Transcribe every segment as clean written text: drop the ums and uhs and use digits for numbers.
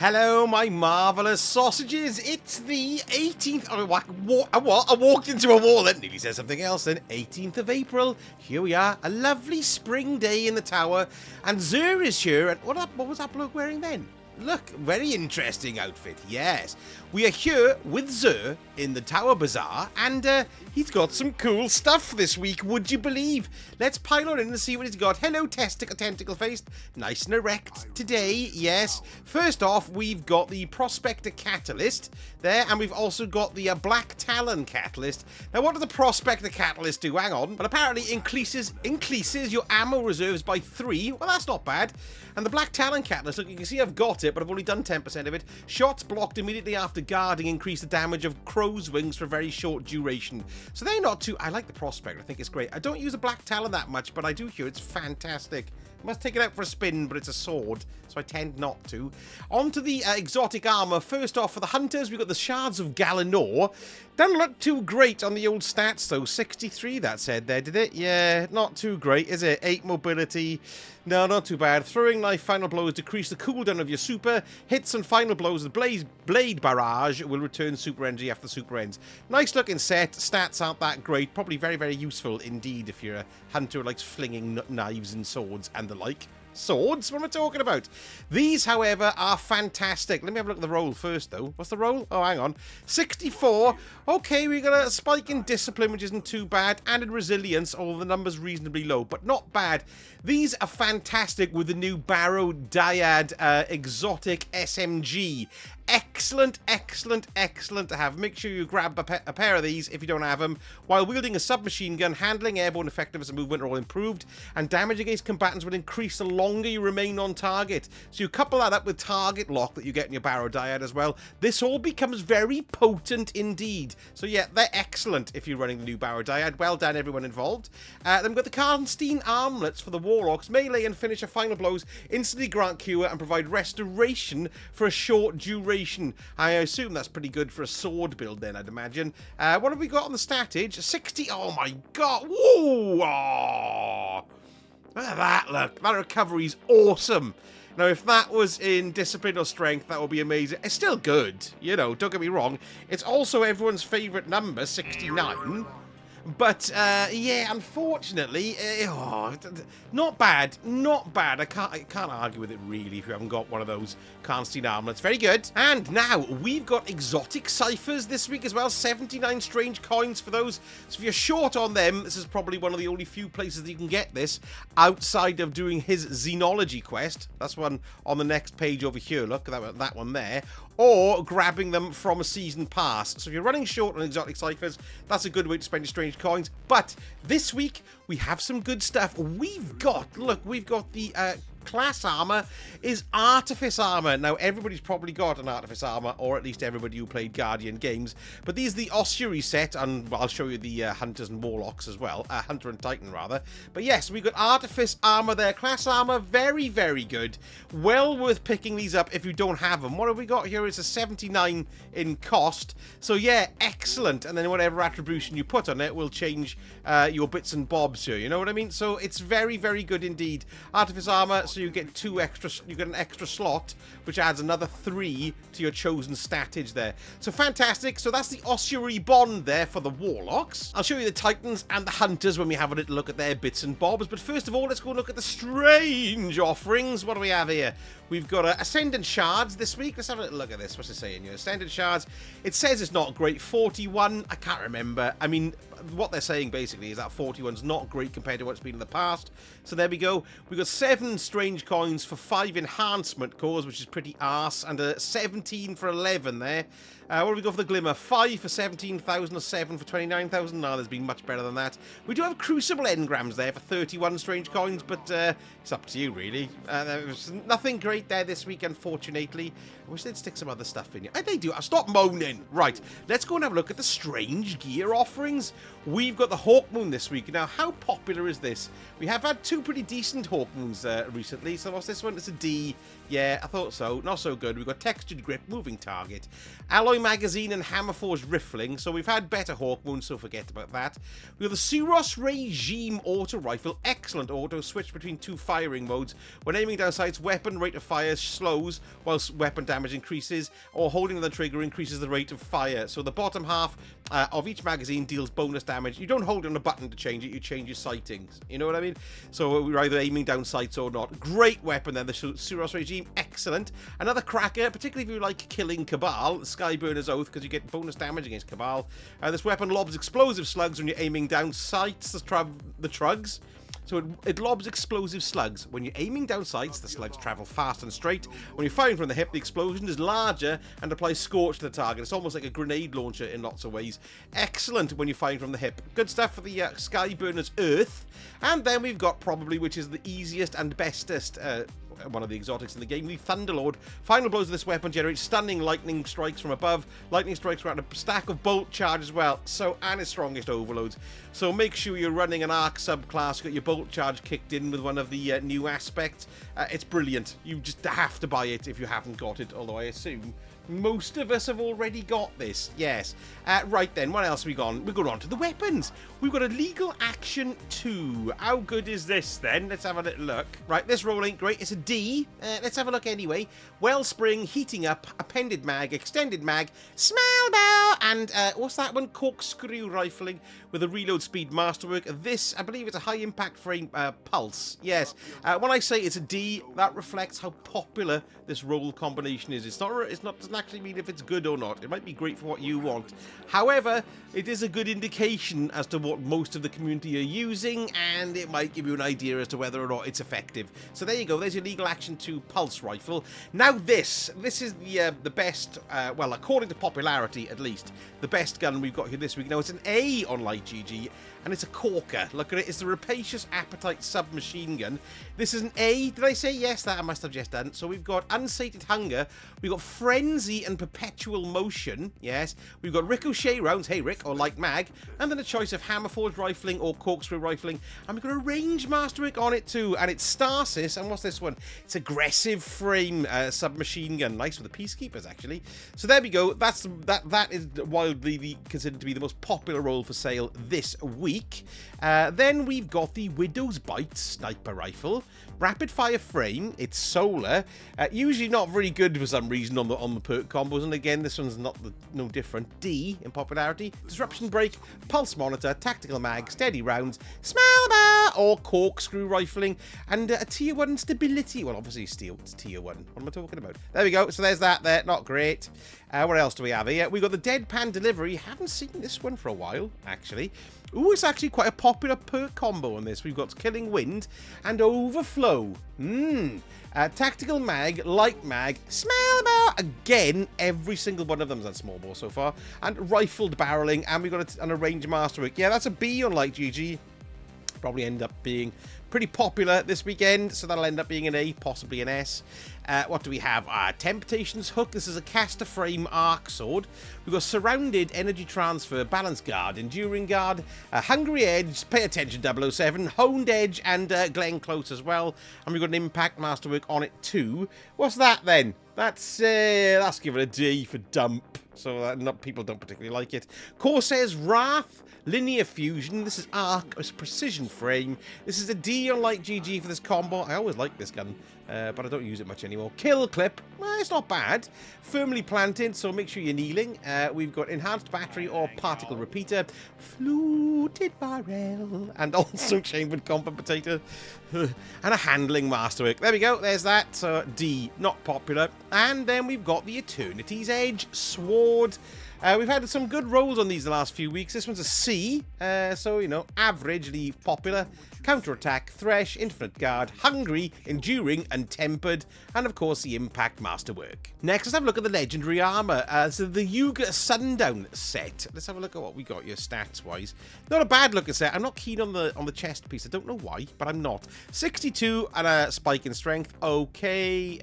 Hello, my marvellous sausages. It's the 18th... Oh, I walked into a wall. That nearly said something else then. 18th of April. Here we are. A lovely spring day in the tower. And Zur is here. And what was that bloke wearing then? Look, very interesting outfit. Yes. We are here with Zur in the Tower Bazaar. And he's got some cool stuff this week, would you believe? Let's pile on in and see what he's got. Hello, tentacle faced. Nice and erect today. Yes. First off, we've got the Prospector Catalyst there. And we've also got the Black Talon Catalyst. Now, what does the Prospector Catalyst do? Hang on. Well, apparently increases your ammo reserves by 3. Well, that's not bad. And the Black Talon Catalyst, look, you can see I've got it, but I've only done 10% of it. Shots blocked immediately after guarding increase the damage of crow's wings for a very short duration. So they're not too... I like the Prospector. I think it's great. I don't use the Black Talon that much, but I do hear it's fantastic. I must take it out for a spin, but it's a sword, so I tend not to. On to the exotic armor. First off, for the hunters, we've got the Shards of Galanor. Doesn't look too great on the old stats, though. 63, that said there, did it? Yeah, not too great, is it? 8 mobility. No, not too bad. Throwing knife final blows decrease the cooldown of your super. Hits and final blows, the blade barrage will return super energy after the super ends. Nice looking set. Stats aren't that great. Probably very, very useful indeed if you're a hunter who likes flinging knives and swords and the like. Swords? What am I talking about? These, however, are fantastic. Let me have a look at the roll first, though. What's the roll? Oh, hang on. 64. Okay, we got a spike in discipline, which isn't too bad, and in resilience, although the number's reasonably low, but not bad. These are fantastic with the new Barrow Dyad exotic SMG. Excellent, excellent, excellent to have. Make sure you grab a pair of these if you don't have them. While wielding a submachine gun, handling, airborne effectiveness and movement are all improved, and damage against combatants will increase the longer you remain on target. So you couple that up with target lock that you get in your Barrow Dyad as well. This all becomes very potent indeed. So yeah, they're excellent if you're running the new Barrow Dyad. Well done, everyone involved. Then we've got the Karnstein armlets for the Warlocks. Melee and finisher final blows instantly grant cure and provide restoration for a short duration. I assume that's pretty good for a sword build then, I'd imagine. What have we got on the statage? 60. Oh my god. Whoa. Oh. Look at that, look. That recovery's awesome. Now, if that was in discipline or strength, that would be amazing. It's still good, you know, don't get me wrong. It's also everyone's favourite number, 69. But, yeah, unfortunately, not bad, not bad. I can't argue with it, really, if you haven't got one of those Karnstein armlets. Very good. And now, we've got exotic ciphers this week as well. 79 strange coins for those. So if you're short on them, this is probably one of the only few places that you can get this outside of doing his Xenology quest. That's one on the next page over here. Look, that one there. Or grabbing them from a season pass. So if you're running short on exotic ciphers, that's a good way to spend your strange coins. But this week, we have some good stuff. We've got the class armor is Artifice armor. Now, everybody's probably got an Artifice armor, or at least everybody who played Guardian games. But these are the Osiris set, and well, I'll show you the Hunters and Warlocks as well. Hunter and Titan, rather. But yes, we've got Artifice armor there. Class armor, very, very good. Well worth picking these up if you don't have them. What have we got here? It's a 79 in cost. So yeah, excellent. And then whatever attribution you put on it will change your bits and bobs here. You know what I mean? So it's very, very good indeed. Artifice armor, so you get an extra slot, which adds another 3 to your chosen statage there. So fantastic. So that's the Osiris bond there for the Warlocks. I'll show you the Titans and the Hunters when we have a little look at their bits and bobs. But first of all, let's go and look at the strange offerings. What do we have here? We've got Ascendant Shards this week. Let's have a little look at this. What's it saying here? Ascendant Shards. It says it's not great. 41. I can't remember. I mean, what they're saying basically is that 41's not great compared to what's been in the past. So there we go. We've got 7 strange coins for 5 enhancement cores, which is pretty arse, and 17 for 11 there. What do we go for the Glimmer? 5 for 17,000 or 7 for 29,000? No, there's been much better than that. We do have Crucible engrams there for 31 strange coins, but it's up to you, really. There's nothing great there this week, unfortunately. I wish they'd stick some other stuff in here. They do. Stop moaning. Right, let's go and have a look at the strange gear offerings. We've got the Hawk Moon this week. Now, how popular is this? We have had 2 pretty decent Hawk Moons recently. recently. So what's this one? It's a D. Yeah, I thought so. Not so good. We've got textured grip, moving target, alloy magazine, and hammer-forged rifling. So we've had better hawk wounds, so forget about that. We've got the Suros Regime auto rifle. Excellent auto. Switch between 2 firing modes. When aiming down sights, weapon rate of fire slows whilst weapon damage increases, or holding the trigger increases the rate of fire. So the bottom half of each magazine deals bonus damage. You don't hold on a button to change it, you change your sightings. You know what I mean? So we're either aiming down sights or not. Great weapon then, the Suros Regime. Excellent. Another cracker, particularly if you like killing Cabal, the Skyburner's Oath, because you get bonus damage against Cabal. This weapon lobs explosive slugs when you're aiming down sights, the trugs. So it lobs explosive slugs. When you're aiming down sights, the slugs travel fast and straight. When you're firing from the hip, the explosion is larger and applies scorch to the target. It's almost like a grenade launcher in lots of ways. Excellent when you're firing from the hip. Good stuff for the Skyburner's Earth. And then we've got probably, which is the easiest and bestest one of the exotics in the game, the Thunderlord. Final blows of this weapon generate stunning lightning strikes from above. Lightning strikes around a stack of bolt charge as well. So, and its strongest overloads. So make sure you're running an arc subclass, got your bolt charge kicked in with one of the new aspects. It's brilliant. You just have to buy it if you haven't got it, although I assume most of us have already got this. Yes. Right then, what else have we gone? We're going on to the weapons. We've got a Legal Action 2. How good is this then? Let's have a little look. Right, this roll ain't great. It's a D. Let's have a look anyway. Wellspring, heating up, appended mag, extended mag, smell bell, and what's that one? Corkscrew rifling with a reload speed masterwork. This, I believe, it's a high impact frame pulse. Yes. When I say it's a D, that reflects how popular this roll combination is. It's not doesn't actually mean if it's good or not. It might be great for what you want. However, it is a good indication as to what most of the community are using, and it might give you an idea as to whether or not it's effective. So there you go. There's your Legal Action 2 pulse rifle. Now this is the best, well, according to popularity at least, the best gun we've got here this week. Now it's an A on Light GG, and it's a corker. Look at it. It's the Rapacious Appetite submachine gun. This is an A. Did I say yes? That I must have just done. So we've got Unsated Hunger. We've got Frenzy and Perpetual Motion. Yes. We've got Ricochet rounds. Hey, Rick, or Light Mag. And then a choice of Hammerforged rifling or Corkscrew rifling. And we've got a Range Masterwork on it too. And it's Stasis. And what's this one? It's Aggressive Frame submachine gun. Nice with the Peacekeepers, actually. So there we go. That is wildly considered to be the most popular roll for sale this week. Then we've got the Widow's Bite sniper rifle, rapid fire frame. It's solar, usually not very good for some reason on the perk combos, and again this one's no different. D in popularity, disruption break, pulse monitor, tactical mag, steady rounds, smell bar, or corkscrew rifling, and a tier 1 stability. Well, obviously steel, it's tier 1. What am I talking about? There we go. So there's that there. Not great. What else do we have here? We've got the Deadpan Delivery. Haven't seen this one for a while, actually. Ooh, it's actually quite a popular perk combo on this. We've got Killing Wind and Overflow. Tactical Mag, Light Mag, Smell Bar. Again, every single one of them's on small bore so far. And Rifled Barreling. And we've got a Range Masterwork. Yeah, that's a B on Light GG. Probably end up being pretty popular this weekend, so that'll end up being an A, possibly an S. What do we have? Temptation's Hook. This is a caster frame arc sword. We've got Surrounded, Energy Transfer, Balance Guard, Enduring Guard, Hungry Edge, Pay Attention 007, Honed Edge, and Glen Close as well. And we've got an Impact Masterwork on it too. What's that then? That's given a D for dump. So people don't particularly like it. Corsair's Wrath, Linear Fusion. This is Arc, it's Precision Frame. This is a D on Light GG for this combo. I always like this gun, but I don't use it much anymore. Kill Clip, well, it's not bad. Firmly Planted, so make sure you're kneeling. We've got Enhanced Battery or Particle Repeater, Fluted Barrel, and also Chambered Compensator, and a Handling Masterwork. There we go, there's that. So D, not popular. And then we've got the Eternity's Edge Sword. We've had some good rolls on these the last few weeks. This one's a C, so, you know, averagely popular. Counterattack, Thresh, Infinite Guard, Hungry, Enduring, and Tempered, and of course the Impact Masterwork. Next, let's have a look at the Legendary Armor. So the Yuga Sundown set. Let's have a look at what we got here stats-wise. Not a bad looking set. I'm not keen on the chest piece. I don't know why, but I'm not. 62 and a spike in strength. Okay,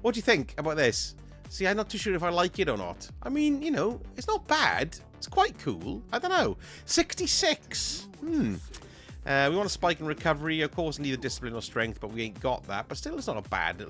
what do you think about this? See, I'm not too sure if I like it or not. I mean, you know, it's not bad. It's quite cool. I don't know. 66. We want a spike and recovery. Of course, neither discipline or strength, but we ain't got that. But still, it's not a bad.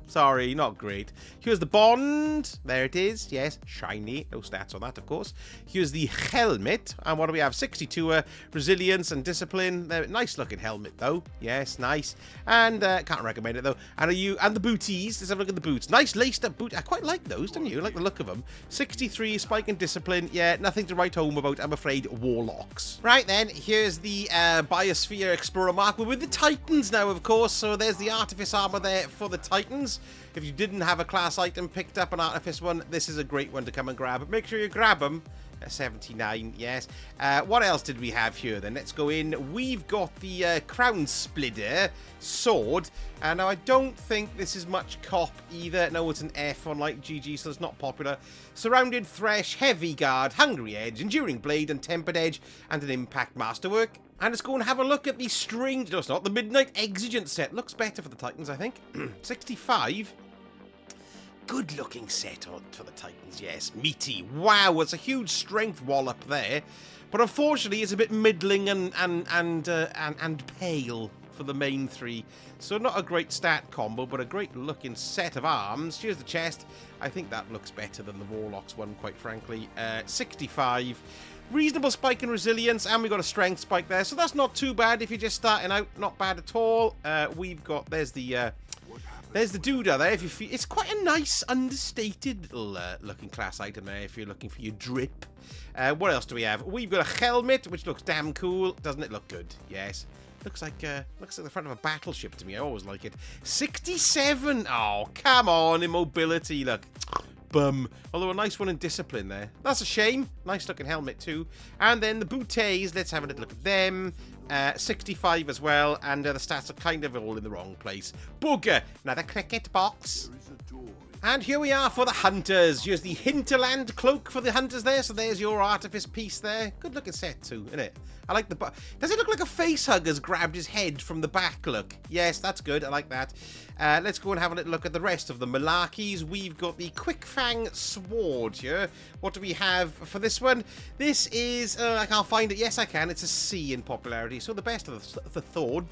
Sorry, not great. Here's the bond. There it is. Yes, shiny. No stats on that, of course. Here's the helmet. And what do we have? 62 resilience and discipline. Nice looking helmet, though. Yes, nice. And can't recommend it, though. And the booties. Let's have a look at the boots. Nice laced up boot. I quite like those, don't you? I like the look of them. 63 spike and discipline. Yeah, nothing to write home about, I'm afraid. Warlocks. Right then, here's the Biosphere Explorer mark. We're with the Titans now, of course. So there's the Artifice armor there for the Titans. If you didn't have a class item picked up an Artifice one, this is a great one to come and grab. Make sure you grab them. 79, yes. What else did we have here then? Let's go in. We've got the Crown Splitter sword. Now, I don't think this is much cop either. No, it's an F on like GG, so it's not popular. Surrounded Thresh, Heavy Guard, Hungry Edge, Enduring Blade, and Tempered Edge, and an Impact Masterwork. And let's go and have a look at the strange... No, it's not. The Midnight Exigent set. Looks better for the Titans, I think. 65. Good looking set for the Titans, yes. Meaty. Wow, it's a huge strength wallop there. But unfortunately, it's a bit middling and pale for the main three. So not a great stat combo, but a great looking set of arms. Here's the chest. I think that looks better than the Warlocks one, quite frankly. 65. Reasonable spike and resilience, and we got a strength spike there. So that's not too bad if you're just starting out. Not bad at all. We've got... There's the Doodah there. If you feel, it's quite a nice, understated little looking class item there if you're looking for your drip. What else do we have? We've got a helmet, which looks damn cool. Doesn't it look good? Yes. Looks like the front of a battleship to me. I always like it. 67. Oh, come on. Immobility, look. Bum. Although a nice one in discipline there. That's a shame. Nice looking helmet too. And then the booties. Let's have a little look at them. 65 as well. And the stats are kind of all in the wrong place. Booger. Another cricket box. And here we are for the hunters. Here's the Hinterland cloak for the hunters there. So there's your Artifice piece there. Good looking set too, isn't it? I like the... Does it look like a facehugger's grabbed his head from the back, look? Yes, that's good. I like that. Let's go and have a little look at the rest of the Malarkeys. We've got the Quickfang Sword here. What do we have for this one? This is... I can't find it. Yes, I can. It's a C in popularity. So the best of the Thord.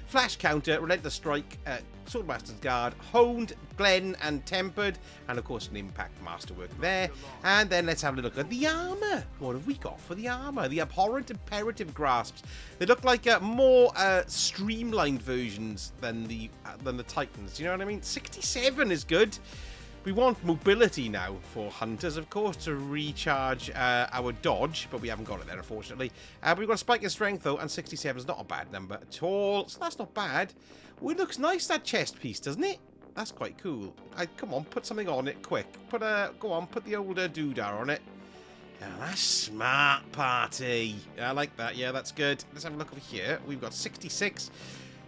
Flash Counter, Relentless Strike, Swordmaster's Guard, Honed, Glen, and Tempered, and of course an Impact Masterwork there. And then let's have a look at the armor. What have we got for the armor? The Abhorrent Imperative Grasps. They look like more streamlined versions than the Titans. You know what I mean? 67 is good. We want mobility now for hunters, of course, to recharge our dodge, but we haven't got it there, unfortunately. But we've got a spike in strength, though, and 67 is not a bad number at all, so that's not bad. Oh, it looks nice, that chest piece, doesn't it? That's quite cool. Come on, put something on it, quick. Go on, put the older doodah on it. Yeah, that's smart, party. I like that. Yeah, that's good. Let's have a look over here. We've got 66.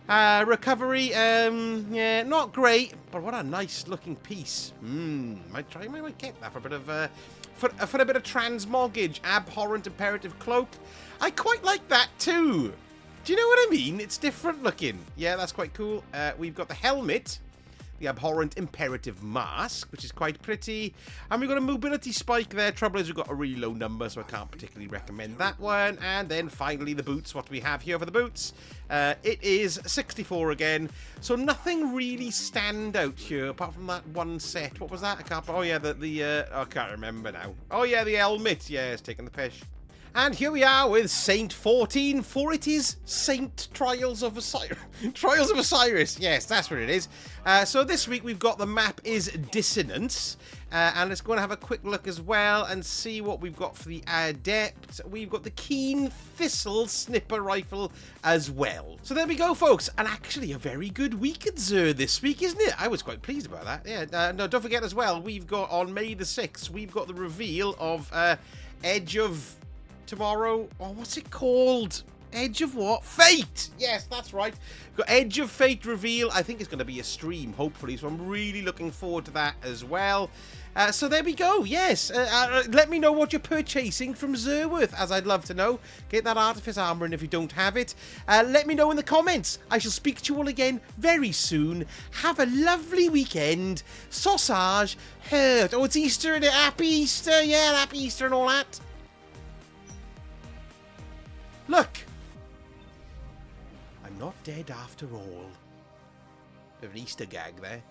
Recovery, yeah, not great, but what a nice looking might get that for a bit of, for a bit of transmoggage. Abhorrent Imperative Cloak. I quite like that too. Do you know what I mean? It's different looking. Yeah, that's quite cool. We've got the helmet. The Abhorrent Imperative Mask, which is quite pretty. And we've got a mobility spike there. Trouble is we've got a really low number, so I can't particularly recommend that one. And then finally the boots. What do we have here for the boots? It is 64 again. So nothing really stand out here, apart from that one set. What was that? I can't... Oh, yeah, I can't remember now. Oh, yeah, the helmet. Yeah, it's taking the piss. And here we are with Saint 14, for it is Saint Trials of Osiris. Trials of Osiris, yes, that's what it is. So this week we've got the map is Dissonance. And let's go and have a quick look as well and see what we've got for the Adept. We've got the Keen Thistle Snipper Rifle as well. So there we go, folks. And actually a very good week at Xur this week, isn't it? I was quite pleased about that. Yeah, no, don't forget as well, we've got on May the 6th, we've got the reveal of Edge of... Tomorrow, oh, what's it called? Edge of what? Fate! Yes, that's right. Got Edge of Fate reveal. I think it's going to be a stream, hopefully, so I'm really looking forward to that as well. So there we go, yes. Let me know what you're purchasing from Xurworth, as I'd love to know. Get that Artifice armor in if you don't have it. Let me know in the comments. I shall speak to you all again very soon. Have a lovely weekend. Sausage, hurt. Oh, it's Easter, isn't it? Happy Easter. Yeah, happy Easter and all that. Look, not dead after all. Bit of an Easter gag there.